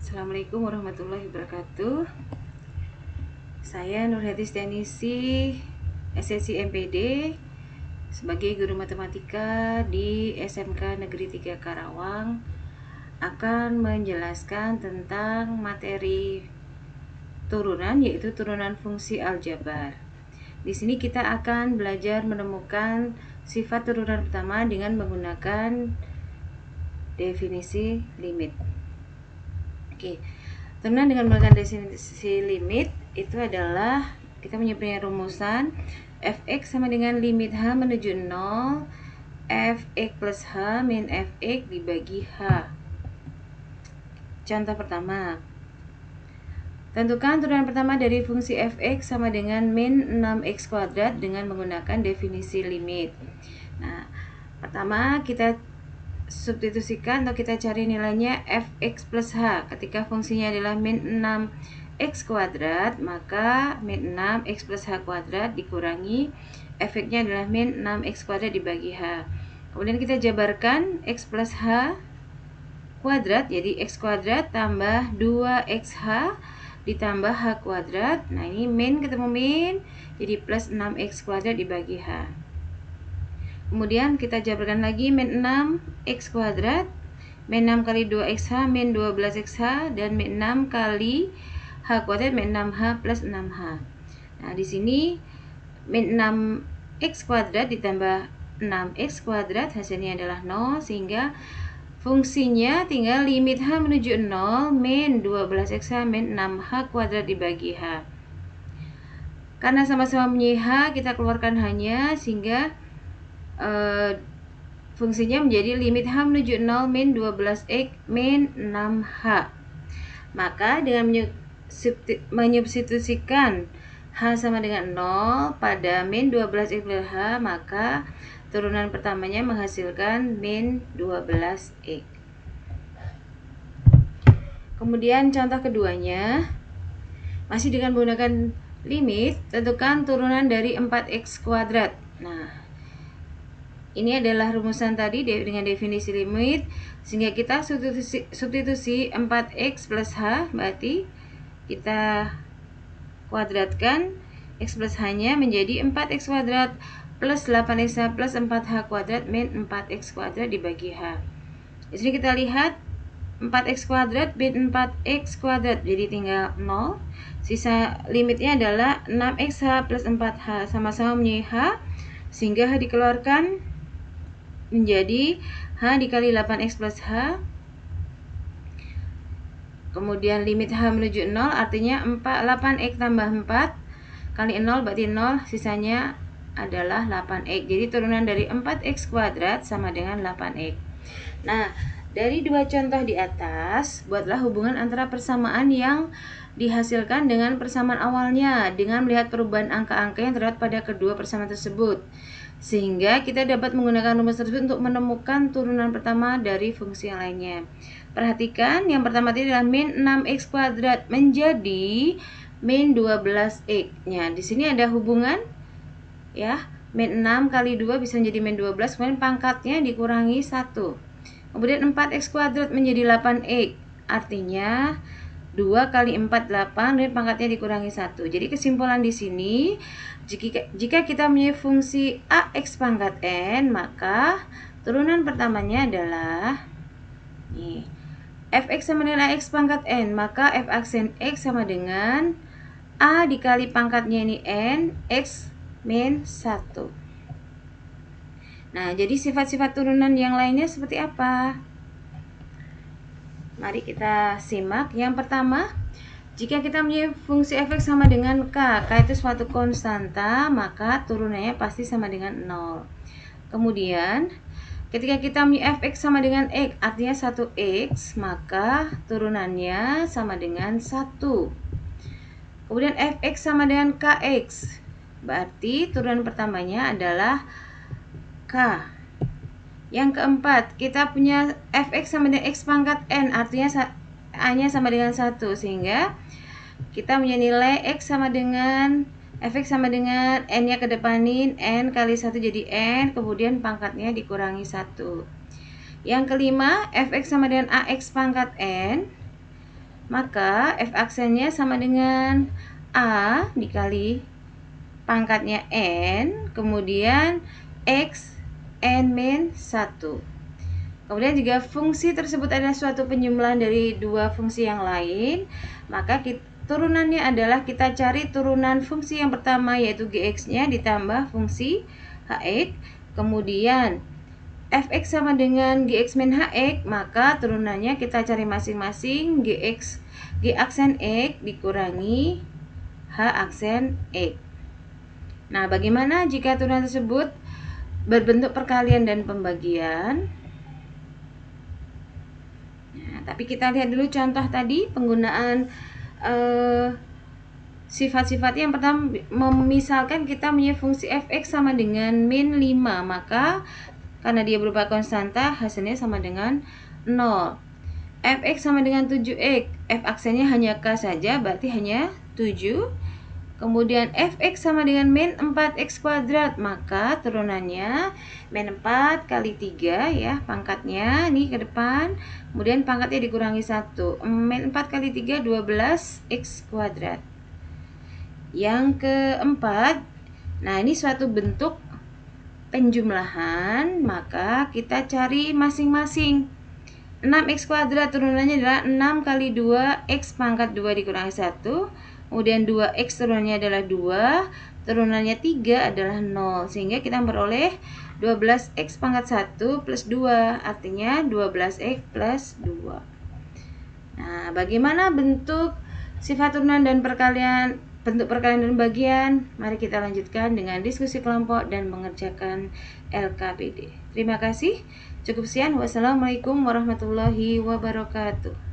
Assalamualaikum warahmatullahi wabarakatuh. Saya Nurhati Stianisi, SSC MPD, sebagai guru matematika di SMK Negeri 3 Karawang, akan menjelaskan tentang materi turunan, yaitu turunan fungsi aljabar. Di sini kita akan belajar menemukan sifat turunan pertama dengan menggunakan definisi limit. Oke, turunan dengan menggunakan definisi limit itu adalah kita punya rumusan fx sama dengan limit h menuju 0 fx plus h min fx dibagi h. Contoh pertama, tentukan turunan pertama dari fungsi fx sama dengan min 6x kuadrat dengan menggunakan definisi limit. Nah, pertama kita substitusikan atau kita cari nilainya fx plus h. Ketika fungsinya adalah min 6x kuadrat, maka min 6x plus h kuadrat dikurangi efeknya adalah min 6x kuadrat dibagi h. Kemudian kita jabarkan x plus h kuadrat, jadi x kuadrat tambah 2xh ditambah h kuadrat. Nah, ini min ketemu min, jadi plus 6x kuadrat dibagi h. Kemudian kita jabarkan lagi min 6x kuadrat, min 6 kali 2xh min 12xh, dan min 6 kali h kuadrat min 6h plus 6h. Nah, di sini min 6x kuadrat ditambah 6x kuadrat hasilnya adalah 0, sehingga fungsinya tinggal limit h menuju 0 min 12xh min 6h kuadrat dibagi h. Karena sama-sama punya h, kita keluarkan hanya, sehingga fungsinya menjadi limit h menuju 0 min 12x min 6h. Maka dengan menyubstitusikan h sama dengan 0 pada min 12x plus h, maka turunan pertamanya menghasilkan min 12x. Kemudian contoh keduanya, masih dengan menggunakan limit, tentukan turunan dari 4x kuadrat. Nah, ini adalah rumusan tadi dengan definisi limit, sehingga kita substitusi 4x plus h, berarti kita kuadratkan x plus h-nya menjadi 4x kuadrat plus 8x plus 4h kuadrat min 4x kuadrat dibagi h. Di sini kita lihat 4x kuadrat min 4x kuadrat, jadi tinggal 0. Sisa limitnya adalah 6xh plus 4h, sama-sama punya h, sehingga h dikeluarkan menjadi h dikali 8x plus h. Kemudian limit h menuju 0, artinya 8x tambah 4 kali 0 berarti 0, sisanya adalah 8x. Jadi turunan dari 4x kuadrat sama dengan 8x. Nah, dari dua contoh di atas, buatlah hubungan antara persamaan yang dihasilkan dengan persamaan awalnya dengan melihat perubahan angka-angka yang terdapat pada kedua persamaan tersebut, sehingga kita dapat menggunakan rumus tersebut untuk menemukan turunan pertama dari fungsi yang lainnya. Perhatikan, yang pertama tadi adalah min 6x kuadrat menjadi min 12x. Nah, di sini ada hubungan ya, min 6 kali 2 bisa menjadi min 12, kemudian pangkatnya dikurangi 1. Kemudian 4x kuadrat menjadi 8x, artinya 2 kali 4 8, dan pangkatnya dikurangi 1. Jadi kesimpulan di sini, jika kita punya fungsi ax pangkat n, maka turunan pertamanya adalah fx sama dengan ax pangkat n, maka f aksen x sama dengan a dikali pangkatnya ini n, x min 1. Nah, jadi sifat-sifat turunan yang lainnya seperti apa? Mari kita simak. Yang pertama, jika kita punya fungsi fx sama dengan k itu suatu konstanta, maka turunannya pasti sama dengan 0. Kemudian, ketika kita punya fx sama dengan x, artinya 1x, maka turunannya sama dengan 1. Kemudian fx sama dengan kx, berarti turunan pertamanya adalah k. Yang keempat, kita punya fx sama dengan x pangkat n, artinya a-nya sama dengan 1, sehingga kita punya nilai x sama dengan fx sama dengan n-nya kedepanin, n kali 1 jadi n, kemudian pangkatnya dikurangi 1. Yang kelima, fx sama dengan ax pangkat n, maka f aksennya sama dengan A dikali pangkatnya n, kemudian x n min 1. Kemudian jika fungsi tersebut adalah suatu penjumlahan dari dua fungsi yang lain, maka turunannya adalah kita cari turunan fungsi yang pertama yaitu gx-nya ditambah fungsi hx, kemudian fx sama dengan gx min hx, maka turunannya kita cari masing-masing g aksen x dikurangi h aksen x. Nah, bagaimana jika turunan tersebut berbentuk perkalian dan pembagian? Nah, tapi kita lihat dulu contoh tadi penggunaan sifat-sifatnya. Yang pertama, misalkan kita punya fungsi fx sama dengan min 5, maka karena dia berupa konstanta, hasilnya sama dengan 0. Fx sama dengan 7x, f aksennya hanya k saja, berarti hanya 7. Kemudian fx sama dengan min 4x kuadrat, maka turunannya min 4 kali 3 ya, pangkatnya ini ke depan, kemudian pangkatnya dikurangi 1. Min 4 kali 3 12x kuadrat. Yang keempat, nah ini suatu bentuk penjumlahan, maka kita cari masing-masing. 6x kuadrat turunannya adalah 6 kali 2x pangkat 2 dikurangi 1. Kemudian 2x turunannya adalah 2, turunannya 3 adalah 0. Sehingga kita memperoleh 12x pangkat 1 plus 2, artinya 12x plus 2. Nah, bagaimana bentuk sifat turunan dan perkalian, bentuk perkalian dan bagian? Mari kita lanjutkan dengan diskusi kelompok dan mengerjakan LKPD. Terima kasih. Cukup sekian. Wassalamualaikum warahmatullahi wabarakatuh.